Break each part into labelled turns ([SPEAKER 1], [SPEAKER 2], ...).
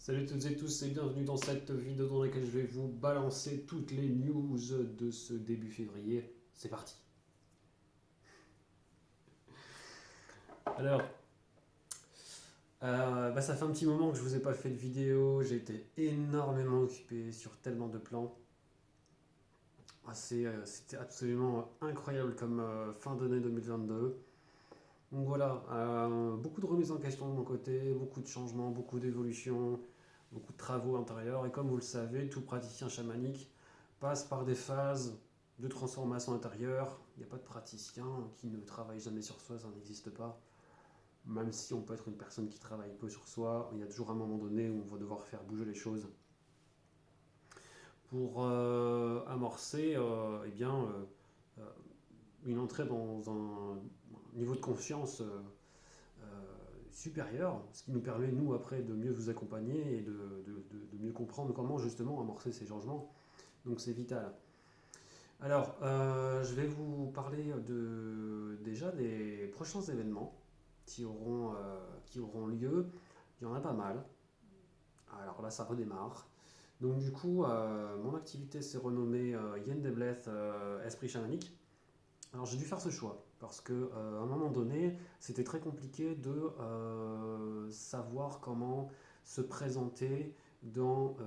[SPEAKER 1] Salut toutes et tous et bienvenue dans cette vidéo dans laquelle je vais vous balancer toutes les news de ce début février. C'est parti. Alors, ça fait un petit moment que je vous ai pas fait de vidéo, j'ai été énormément occupé sur tellement de plans. C'était absolument incroyable comme fin d'année 2022. Donc voilà, beaucoup de remises en question de mon côté, beaucoup de changements, beaucoup d'évolutions, beaucoup de travaux intérieurs. Et comme vous le savez, tout praticien chamanique passe par des phases de transformation intérieure. Il n'y a pas de praticien qui ne travaille jamais sur soi, ça n'existe pas. Même si on peut être une personne qui travaille peu sur soi, il y a toujours un moment donné où on va devoir faire bouger les choses pour amorcer euh, une entrée dans un niveau de confiance euh, supérieur, ce qui nous permet, nous, après, de mieux vous accompagner et de mieux comprendre comment, justement, amorcer ces changements. Donc, c'est vital. Alors, je vais vous parler déjà des prochains événements qui auront lieu. Il y en a pas mal. Alors là, ça redémarre. Donc, du coup, mon activité s'est renommée Yen Debleth Esprit Chamanique. Alors j'ai dû faire ce choix parce que à un moment donné, c'était très compliqué de savoir comment se présenter dans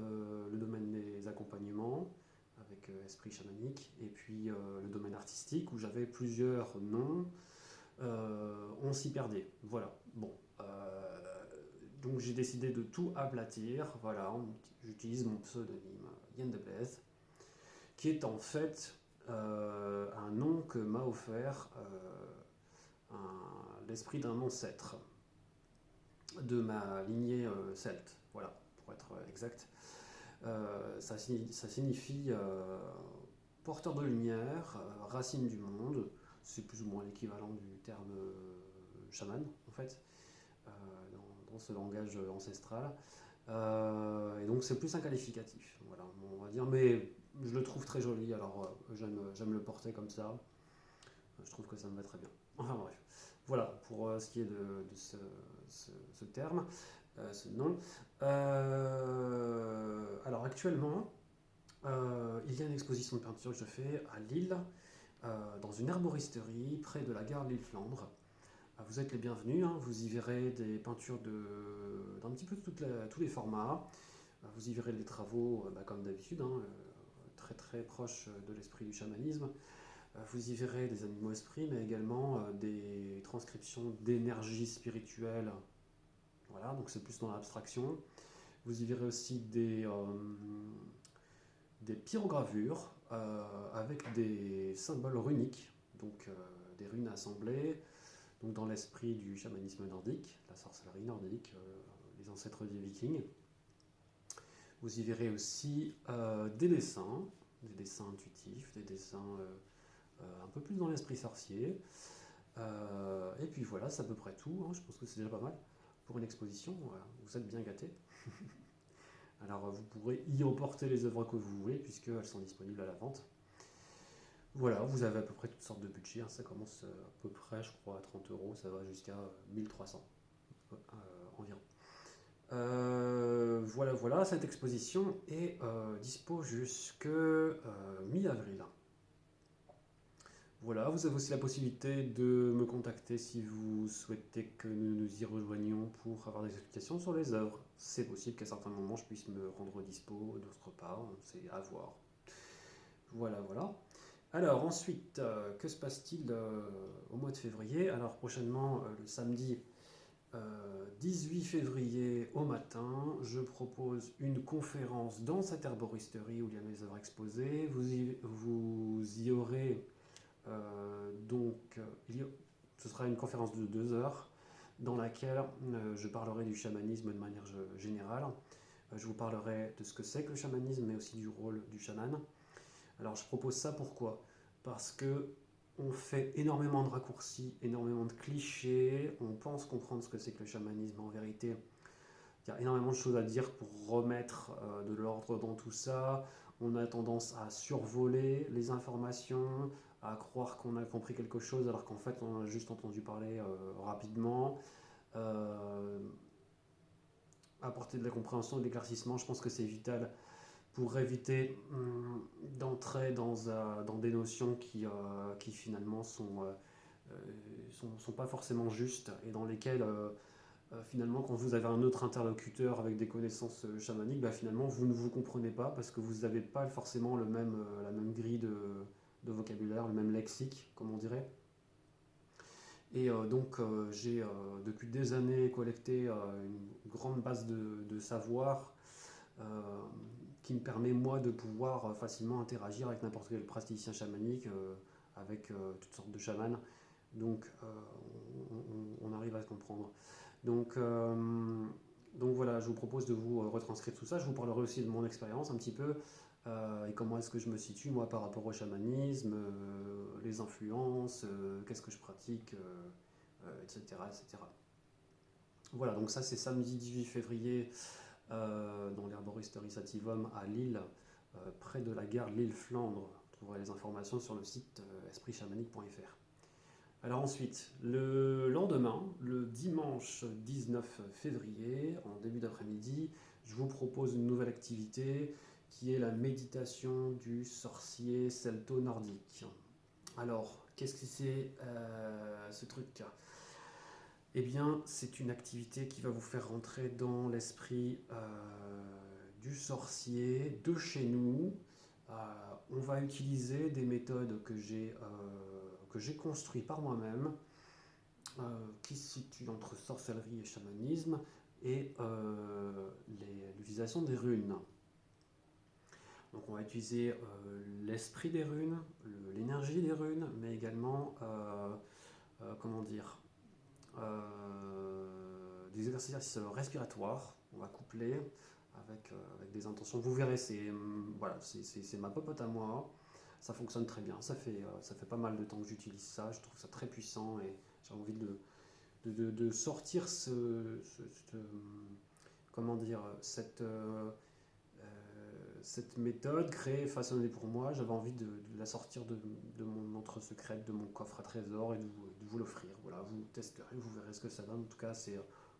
[SPEAKER 1] le domaine des accompagnements avec esprit chamanique et puis le domaine artistique où j'avais plusieurs noms. On s'y perdait. Voilà. Bon. Donc j'ai décidé de tout aplatir. Voilà. J'utilise mon pseudonyme Yann Deblez qui est en fait un nom que m'a offert l'esprit d'un ancêtre de ma lignée celte, voilà, pour être exact. Ça signifie porteur de lumière, racine du monde, c'est plus ou moins l'équivalent du terme chaman, en fait, dans ce langage ancestral. Et donc c'est plus un qualificatif, voilà, on va dire, mais je le trouve très joli, alors j'aime le porter comme ça. Je trouve que ça me va très bien. Enfin bref, voilà pour ce qui est de ce terme, ce nom. Alors actuellement, il y a une exposition de peinture que je fais à Lille, dans une herboristerie près de la gare Lille-Flandre. Vous êtes les bienvenus, hein, vous y verrez des peintures d'un petit peu tous les formats. Vous y verrez des travaux, comme d'habitude, hein, très très proches de l'esprit du chamanisme. Vous y verrez des animaux esprits, mais également des transcriptions d'énergie spirituelle. Voilà, donc c'est plus dans l'abstraction. Vous y verrez aussi des pyrogravures avec des symboles runiques, donc des runes assemblées, donc dans l'esprit du chamanisme nordique, la sorcellerie nordique, les ancêtres des vikings. Vous y verrez aussi des dessins intuitifs, des dessins un peu plus dans l'esprit sorcier. Et puis voilà, c'est à peu près tout, hein. Je pense que c'est déjà pas mal pour une exposition. Voilà. Vous êtes bien gâtés. Alors vous pourrez y emporter les œuvres que vous voulez puisqu'elles sont disponibles à la vente. Voilà, vous avez à peu près toutes sortes de budgets, hein. Ça commence à peu près, je crois, à 30 euros, ça va jusqu'à 1300 environ. Voilà, voilà, cette exposition est dispo jusque mi-avril. Voilà, vous avez aussi la possibilité de me contacter si vous souhaitez que nous nous y rejoignions pour avoir des explications sur les œuvres. C'est possible qu'à certains moments je puisse me rendre dispo, d'autres pas, c'est à voir. Voilà, voilà. Alors ensuite, que se passe-t-il au mois de février? Alors prochainement, le samedi 18 février au matin, je propose une conférence dans cette herboristerie où il y a mes œuvres exposées. Vous y aurez ce sera une conférence de 2 heures dans laquelle je parlerai du chamanisme de manière générale. Je vous parlerai de ce que c'est que le chamanisme, mais aussi du rôle du chaman. Alors je propose ça pourquoi? Parce que on fait énormément de raccourcis, énormément de clichés, on pense comprendre ce que c'est que le chamanisme. En vérité, il y a énormément de choses à dire pour remettre de l'ordre dans tout ça. On a tendance à survoler les informations, à croire qu'on a compris quelque chose alors qu'en fait on a juste entendu parler rapidement. Euh, apporter de la compréhension et de l'éclaircissement. Je pense que c'est vital pour éviter d'entrer dans des notions qui finalement sont pas forcément justes et dans lesquelles finalement quand vous avez un autre interlocuteur avec des connaissances chamaniques, bah, finalement vous ne vous comprenez pas parce que vous n'avez pas forcément la même grille de vocabulaire, le même lexique, comme on dirait. Et donc j'ai depuis des années collecté une grande base de savoir euh, qui me permet moi de pouvoir facilement interagir avec n'importe quel praticien chamanique, avec toutes sortes de chamans. Donc on arrive à se comprendre. Donc, euh, donc voilà, je vous propose de vous retranscrire tout ça. Je vous parlerai aussi de mon expérience un petit peu et comment est-ce que je me situe moi par rapport au chamanisme, les influences, qu'est-ce que je pratique, etc., etc. Voilà, donc ça c'est samedi 18 février dans l'herboristerie Sativum à Lille, près de la gare Lille-Flandre. Vous trouverez les informations sur le site espritchamanique.fr. Alors ensuite, le lendemain, le dimanche 19 février, en début d'après-midi, je vous propose une nouvelle activité qui est la méditation du sorcier celto-nordique. Alors, qu'est-ce que c'est ce truc? Eh bien, c'est une activité qui va vous faire rentrer dans l'esprit du sorcier de chez nous. Euh, on va utiliser des méthodes que j'ai construites par moi-même, qui se situent entre sorcellerie et chamanisme, et l'utilisation des runes. Donc on va utiliser l'esprit des runes, l'énergie des runes, mais également, comment dire, des exercices respiratoires. On va coupler avec des intentions. Vous verrez, voilà, c'est ma popote à moi. Ça fonctionne très bien. Ça fait pas mal de temps que j'utilise ça. Je trouve ça très puissant et j'ai envie de sortir comment dire, cette méthode créée, façonnée pour moi. J'avais envie de la sortir de mon entre secrète, de mon coffre à trésor et de vous l'offrir. Voilà, vous testerez, vous verrez ce que ça donne. En tout cas,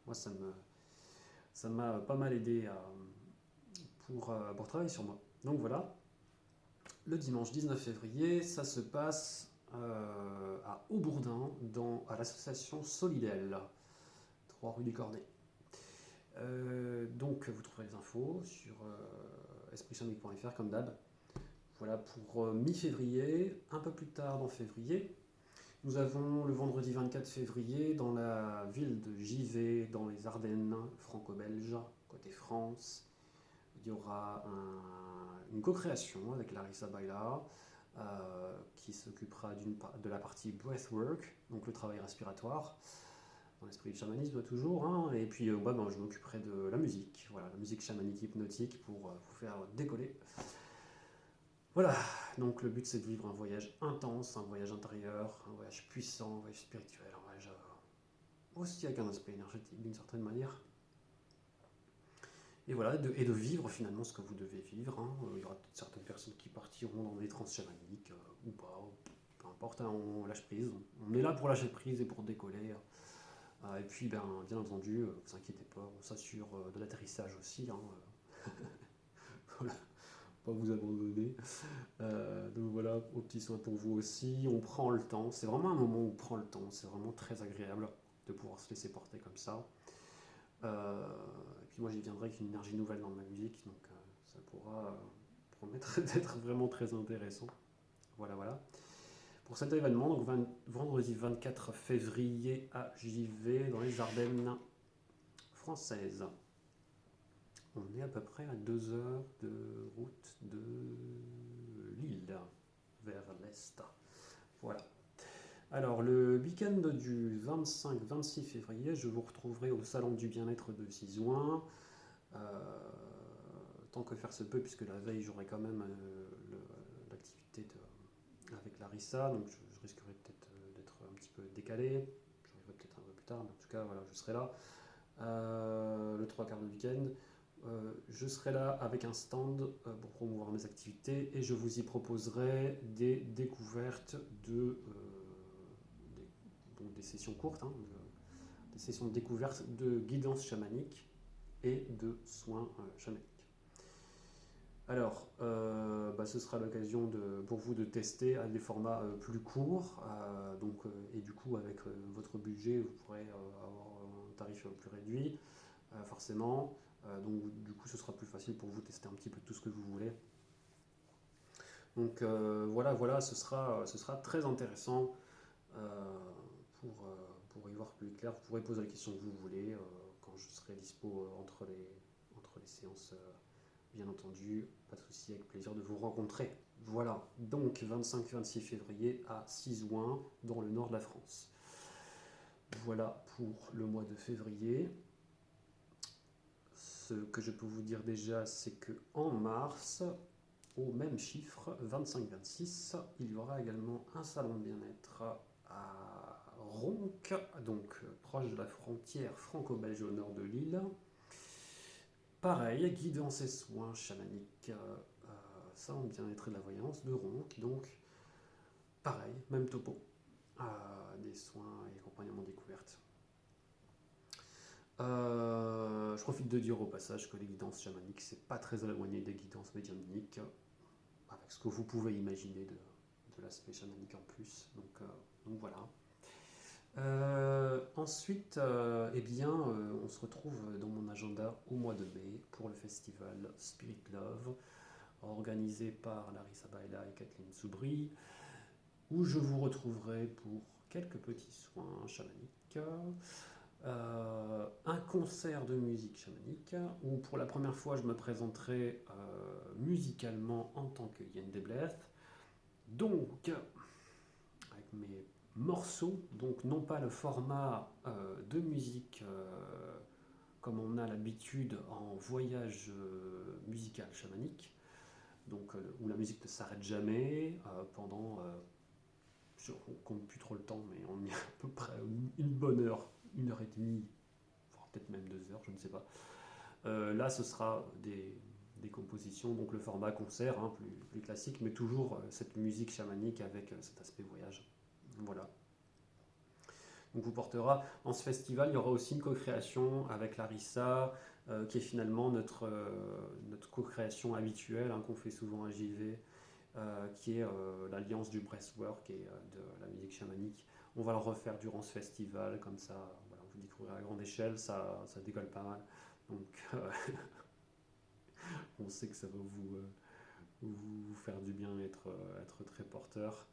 [SPEAKER 1] moi, ça m'a pas mal aidé pour travailler sur moi. Donc voilà, le dimanche 19 février, ça se passe à Aubourdin, à l'association Solidel, 3 rue du Cornet. Donc vous trouverez les infos sur espritchamanique.fr comme d'hab. Voilà pour mi-février. Un peu plus tard dans février, nous avons le vendredi 24 février dans la ville de Givet, dans les Ardennes franco-belges, côté France. Il y aura une co-création avec Larissa Baila, qui s'occupera de la partie breathwork, donc le travail respiratoire, dans l'esprit du chamanisme toujours, hein. Et puis ben, je m'occuperai de la musique, voilà, la musique chamanique hypnotique pour vous faire décoller. Voilà, donc le but c'est de vivre un voyage intense, un voyage intérieur, un voyage puissant, un voyage spirituel, un voyage aussi avec un aspect énergétique d'une certaine manière. Et voilà, et de vivre finalement ce que vous devez vivre, hein. Il y aura certaines personnes qui partiront dans des trans chamaniques ou pas, peu importe, hein, on lâche prise. On est là pour lâcher prise et pour décoller. Et puis, bien entendu, ne vous inquiétez pas, on s'assure de l'atterrissage aussi, hein. Voilà, pas vous abandonner. Donc voilà, aux petits soins pour vous aussi. On prend le temps, c'est vraiment un moment où on prend le temps, c'est vraiment très agréable de pouvoir se laisser porter comme ça. Et puis moi j'y viendrai avec une énergie nouvelle dans ma musique, donc ça pourra promettre d'être vraiment très intéressant. Voilà, voilà. Pour cet événement, donc vendredi 24 février à JV dans les Ardennes françaises. On est à peu près à 2 heures de route de Lille, vers l'est. Voilà. Alors, le week-end du 25-26 février, je vous retrouverai au Salon du Bien-être de Sizouin. Tant que faire se peut, puisque la veille, j'aurai quand même l'activité avec Larissa, donc je risquerai peut-être d'être un petit peu décalé. J'arriverai peut-être un peu plus tard, mais en tout cas, voilà, je serai là. Le 3 quarts de week-end. Je serai là avec un stand pour promouvoir mes activités et je vous y proposerai des découvertes donc des sessions courtes, hein, des sessions de découverte de guidance chamanique et de soins chamaniques. Alors, ce sera l'occasion pour vous de tester à des formats plus courts. Et du coup, avec votre budget, vous pourrez avoir un tarif plus réduit, forcément. Donc, du coup, ce sera plus facile pour vous de tester un petit peu tout ce que vous voulez. Donc, voilà, ce sera très intéressant pour y voir plus clair. Vous pourrez poser la question que vous voulez quand je serai dispo entre les séances. Bien entendu, pas de souci, avec plaisir de vous rencontrer. Voilà, donc 25-26 février à Sizouin, dans le nord de la France. Voilà pour le mois de février. Ce que je peux vous dire déjà, c'est que en mars, au même chiffre, 25-26, il y aura également un salon de bien-être à Ronc, donc proche de la frontière franco-belge au nord de l'île. Pareil, guidance et soins chamaniques, salon de bien-être et de la voyance de Ronc, donc pareil, même topo, des soins et accompagnement découverte. Je profite de dire au passage que les guidances chamaniques, c'est pas très éloigné des guidances médiumniques, avec ce que vous pouvez imaginer de l'aspect chamanique en plus. Donc voilà. Ensuite, on se retrouve dans mon agenda au mois de mai pour le festival Spirit Love, organisé par Larissa Baila et Kathleen Soubry, où je vous retrouverai pour quelques petits soins chamaniques, un concert de musique chamanique, où pour la première fois je me présenterai musicalement en tant que Yen Debleth, donc avec mes morceaux, donc non pas le format de musique comme on a l'habitude en voyage musical chamanique, donc où la musique ne s'arrête jamais pendant, je ne compte plus trop le temps, mais on y a à peu près une bonne heure, 1 heure et demie, voire peut-être même 2 heures, je ne sais pas. Là, ce sera des compositions, donc le format concert, plus classique, mais toujours cette musique chamanique avec cet aspect voyage. Voilà. Donc vous portera dans ce festival, il y aura aussi une co-création avec Larissa, qui est finalement notre co-création habituelle qu'on fait souvent à JV, qui est l'alliance du breathwork et de la musique chamanique. On va le refaire durant ce festival, comme ça, voilà, vous découvrirez à grande échelle, ça décolle pas mal. Donc on sait que ça va vous faire du bien, être très porteur.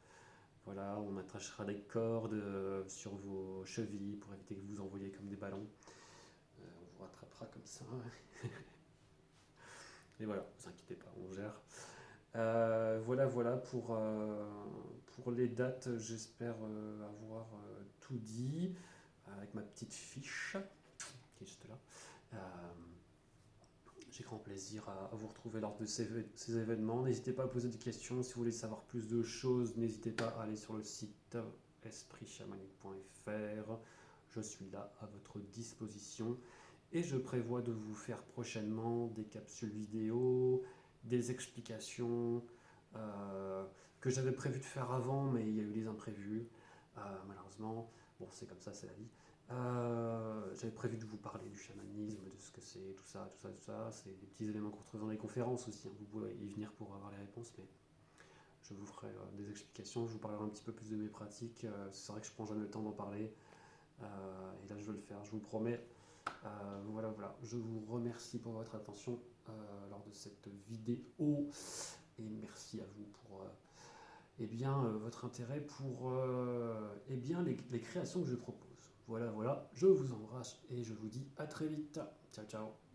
[SPEAKER 1] Voilà, on attachera des cordes sur vos chevilles pour éviter que vous envoyiez comme des ballons. On vous rattrapera comme ça. Et voilà, ne vous inquiétez pas, on gère. Voilà pour les dates. J'espère avoir tout dit avec ma petite fiche qui est juste là. J'ai grand plaisir à vous retrouver lors de ces événements. N'hésitez pas à poser des questions. Si vous voulez savoir plus de choses, n'hésitez pas à aller sur le site espritchamanique.fr. Je suis là à votre disposition et je prévois de vous faire prochainement des capsules vidéo, des explications que j'avais prévu de faire avant, mais il y a eu des imprévus, malheureusement. Bon, c'est comme ça, c'est la vie. J'avais prévu de vous parler du chamanisme, de ce que c'est, tout ça. C'est des petits éléments qu'on retrouve dans les conférences aussi. Vous pouvez y venir pour avoir les réponses, mais je vous ferai des explications. Je vous parlerai un petit peu plus de mes pratiques. C'est vrai que je prends jamais le temps d'en parler. Et là, je veux le faire, je vous promets. Voilà. Je vous remercie pour votre attention lors de cette vidéo. Et merci à vous pour votre intérêt pour les créations que je propose. Voilà, je vous embrasse et je vous dis à très vite. Ciao, ciao.